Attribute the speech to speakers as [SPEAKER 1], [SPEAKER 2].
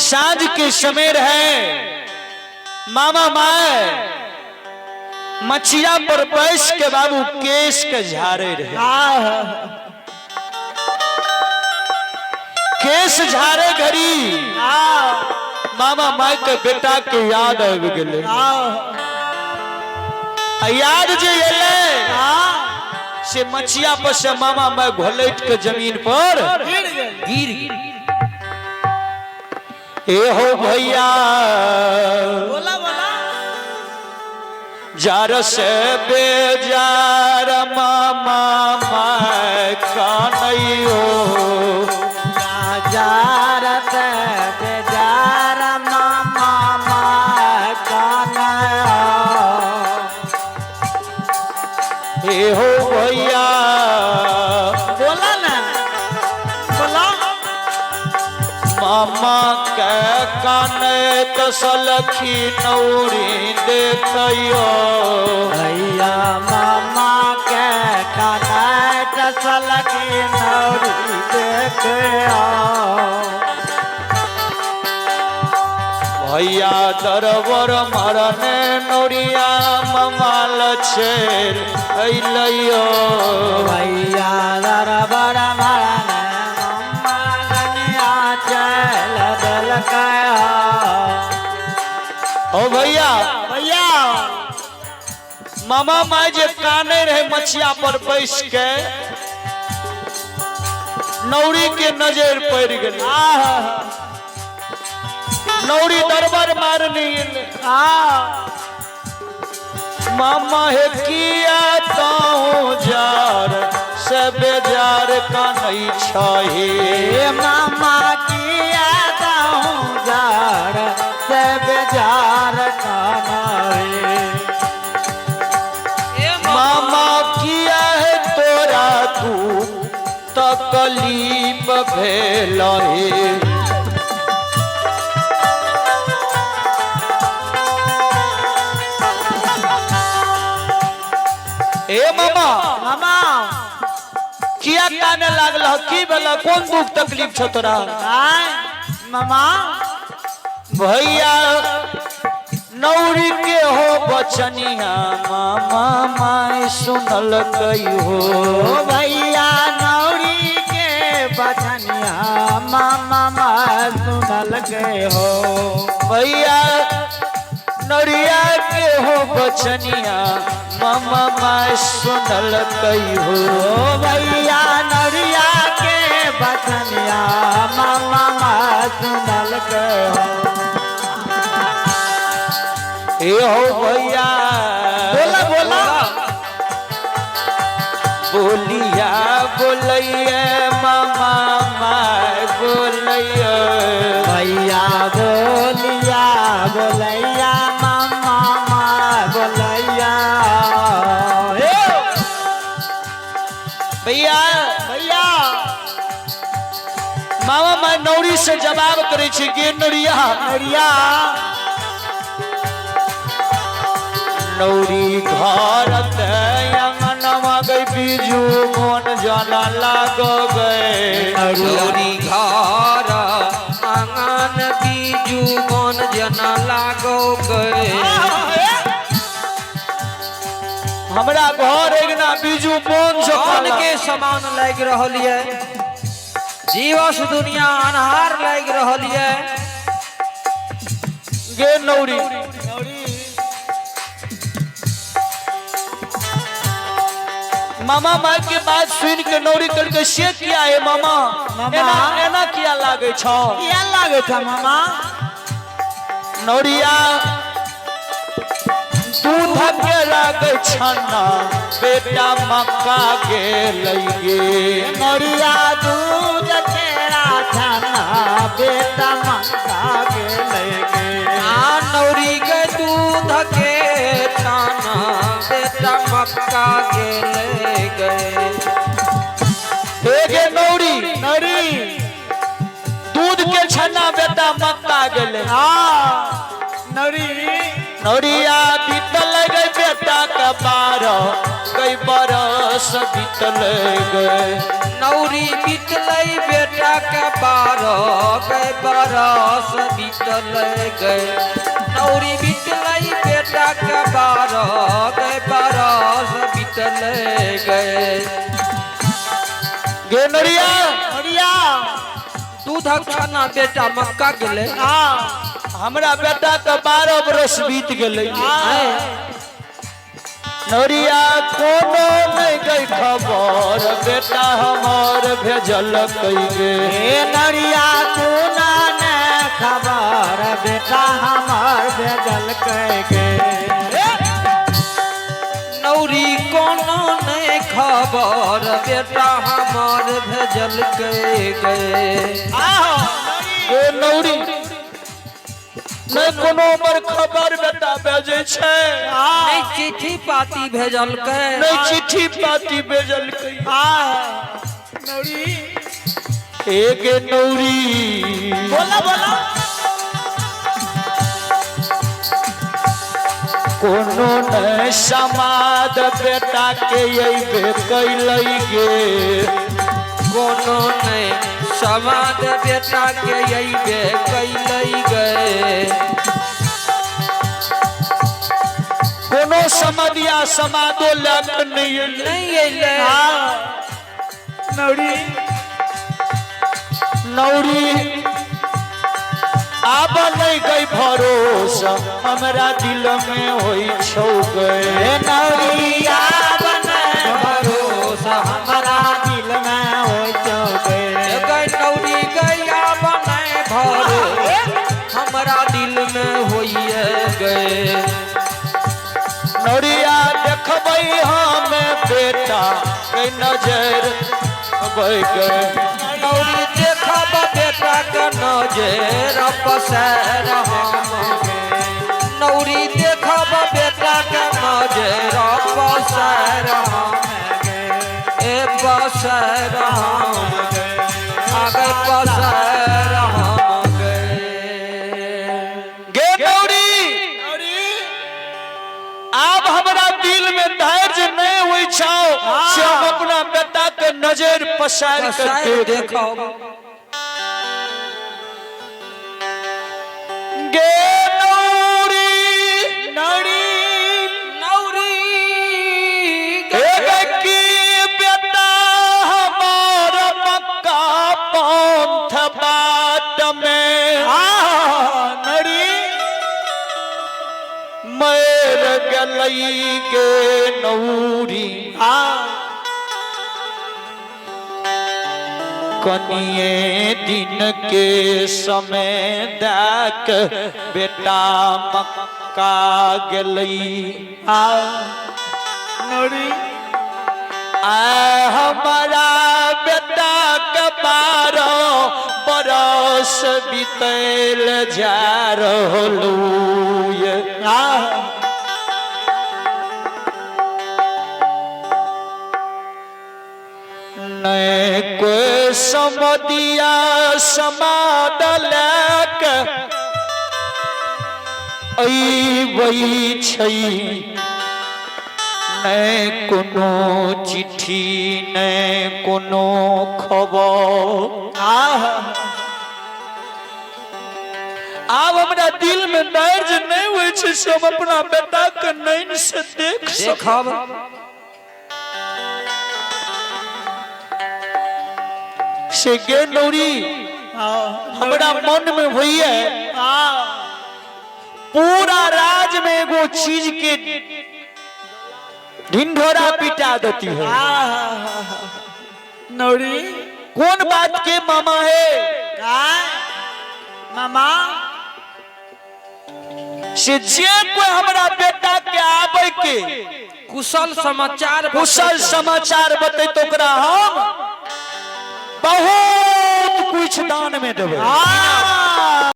[SPEAKER 1] सांझ के समय है मामा माए मछिया पर बैस के बाबू केस के झारे रहे। केस झारे घड़ी मामा माई के बेटा के याद आबि गेले। याद जे एले से मछिया पर से मामा माई घोलट के जमीन पर गिर ए हो भैया
[SPEAKER 2] बोला बोला
[SPEAKER 1] जार से बेजार मामा माई कानैयो
[SPEAKER 2] जार से बेजार मामा माई कानैयो
[SPEAKER 1] ए हो भैया
[SPEAKER 2] बोला ना बोला
[SPEAKER 1] मामा के काने कसलखी नौरी देखियो
[SPEAKER 2] भैया मामा के काने कसलखी नौरी देखियो
[SPEAKER 1] भैया दरबर मरने नौरिया ममाल छेर अइलैयो
[SPEAKER 2] भैया दरबर मरने चल दल
[SPEAKER 1] ओ भैया
[SPEAKER 2] भैया
[SPEAKER 1] मामा माई जे काने रहे मछिया पर बैस के नौरी के नजर पड़ गेल। नौरी दरबार मारने मामा है किया ताऊ जार से बेजार का नहीं छाहे
[SPEAKER 2] मामा किया ताऊ जार से बेजार का नहीं
[SPEAKER 1] मामा किया है तोरा तू तकलीफ भेल है ए मामा
[SPEAKER 2] मामा
[SPEAKER 1] किया काने लागल की भेल कौन दुख तकलीफ छ तोरा
[SPEAKER 2] मामा
[SPEAKER 1] भैया नौरी के हो बचनिया मामा माई सुनल गई हो
[SPEAKER 2] भैया नौरी के बचनिया मामा माई सुनल गए हो
[SPEAKER 1] भैया नौरिया के हो बचनिया मामा माई सुनल गई हो
[SPEAKER 2] भैया नौरिया के बचनिया मामा माई सुनल गए हो
[SPEAKER 1] ए हो भैया
[SPEAKER 2] बोला बोला
[SPEAKER 1] बोलिया बोलैया मामा माई बोलैया
[SPEAKER 2] भैया बोलिया बोलैया मामा माई बोलैया
[SPEAKER 1] भैया
[SPEAKER 2] भैया
[SPEAKER 1] मामा माई नौरी से जवाब करे छे गे नौरिया
[SPEAKER 2] नौरिया
[SPEAKER 1] नौरी घर अंगनवा गई बीजू मन जाना लाग गए
[SPEAKER 3] नौरी घर आंगन बीजू मन जना लागो गए
[SPEAKER 1] हमरा घर एकना बीजू मन
[SPEAKER 3] कौन के समान लग रहल है जीवस दुनिया अनहार लग रहल है
[SPEAKER 1] गे नौरी मामा माई के बात सुन के नौरी करके से किया है मामा एना एना किया लागे छ
[SPEAKER 2] क्या लागे था मामा
[SPEAKER 1] नौरिया दूध के लागे छन्ना बेटा मक्का के लइगे
[SPEAKER 2] नौरिया दूध तेरा छाना बेटा मक्का के लेके
[SPEAKER 3] नौरी के दूध के ताना बेटा मक्का के ले गए
[SPEAKER 1] गे नौरी
[SPEAKER 2] नौरी
[SPEAKER 1] दूध के छन्ना बेटा मक्का गेले
[SPEAKER 2] नौरी
[SPEAKER 1] नौरिया बीतल गई बेटा के 12 कई बरस बरस बीतल गए।
[SPEAKER 3] नौरी बीतलई बेटा के 12 गए बरस बीतल गए। नौरी बीतलई बेटा के 12 गए बरस बीतल गए।
[SPEAKER 1] गे नरिया
[SPEAKER 2] नरिया
[SPEAKER 3] दूधक छाना बेटा मक्का गेले।
[SPEAKER 1] हमरा बेटा के 12 बरस बीत गेलै। नरिया कोनो नहीं गई खबर बेटा हमार भेजल कइगे।
[SPEAKER 2] नरिया कोना ने खबर बेटा हमार भेजल कइगे।
[SPEAKER 3] नौरी कोनो नहीं खबर बेटा हमार भेजल गए।
[SPEAKER 1] ए नौरी नहीं कोनो पर खबर बेटा भेजे छै।
[SPEAKER 3] नहीं चिट्ठी पाती भेजल के।
[SPEAKER 1] नहीं चिट्ठी पाती भेजल के।
[SPEAKER 2] नौरी
[SPEAKER 1] एक नौरी
[SPEAKER 2] बोला बोला
[SPEAKER 1] कोनो नहीं समाद बेटा के अइबे कैलै गे।
[SPEAKER 3] कोनो नहीं समाद बेटा के अइबे कैलै गए।
[SPEAKER 1] कोनो समदिया समादो लेकर नहीं अइले।
[SPEAKER 3] नहीं अइले।
[SPEAKER 2] नौरी
[SPEAKER 1] नौरी आब नहीं गई भरोसा हमरा दिल में होई छौ गए।
[SPEAKER 2] नौरी आब नहीं भरोसा हमरा दिल में होई छौ गए।
[SPEAKER 3] नौरी गया बनाए भरोसा हमरा दिल में होइए गए।
[SPEAKER 1] नौरिया देखबै हम बेटा के नजर गए।
[SPEAKER 3] नौरी देखब बेटा के नजर पसर हम। नौरी देखब बेटा के नजर पसर हम। ए पसर हम आगे पसर हम गए।
[SPEAKER 1] गे नौरी आब हमरा दिल में धैर्य नहीं होई छौ से हम अपना बेटा के नजर पसार कर
[SPEAKER 3] देखो।
[SPEAKER 1] गे नौरी
[SPEAKER 2] नौरी
[SPEAKER 3] नौरी
[SPEAKER 1] एक की बेटा हमार मक्का पंथ बाट में
[SPEAKER 2] नौरी
[SPEAKER 1] मर गलई गे नौरी। कनिए दिन के समय देख बेटा मक्का गलई।
[SPEAKER 2] नौरी
[SPEAKER 1] हमारा बेटा के 12 बरस बीतल जा रहलू। नहीं कोई समदिया समाद लेके अइबै छै। नहीं कोनो चिट्ठी नहीं कोनो खबर। आब हमरा दिल में दर्द नहीं हुए छै से हम अपना बेटा के नैन से देखब। से गे नौरी हमरा मन में होइए पूरा राज में एगो चीज के ढिंढोरा पिटा देती है।
[SPEAKER 2] नौरी
[SPEAKER 1] कौन बात के मामा है?
[SPEAKER 2] मामा
[SPEAKER 1] से जे कोई हमरा बेटा के आवे के
[SPEAKER 3] कुशल
[SPEAKER 1] समाचार बते तो ओकरा हम बहुत कुछ दान में देबे।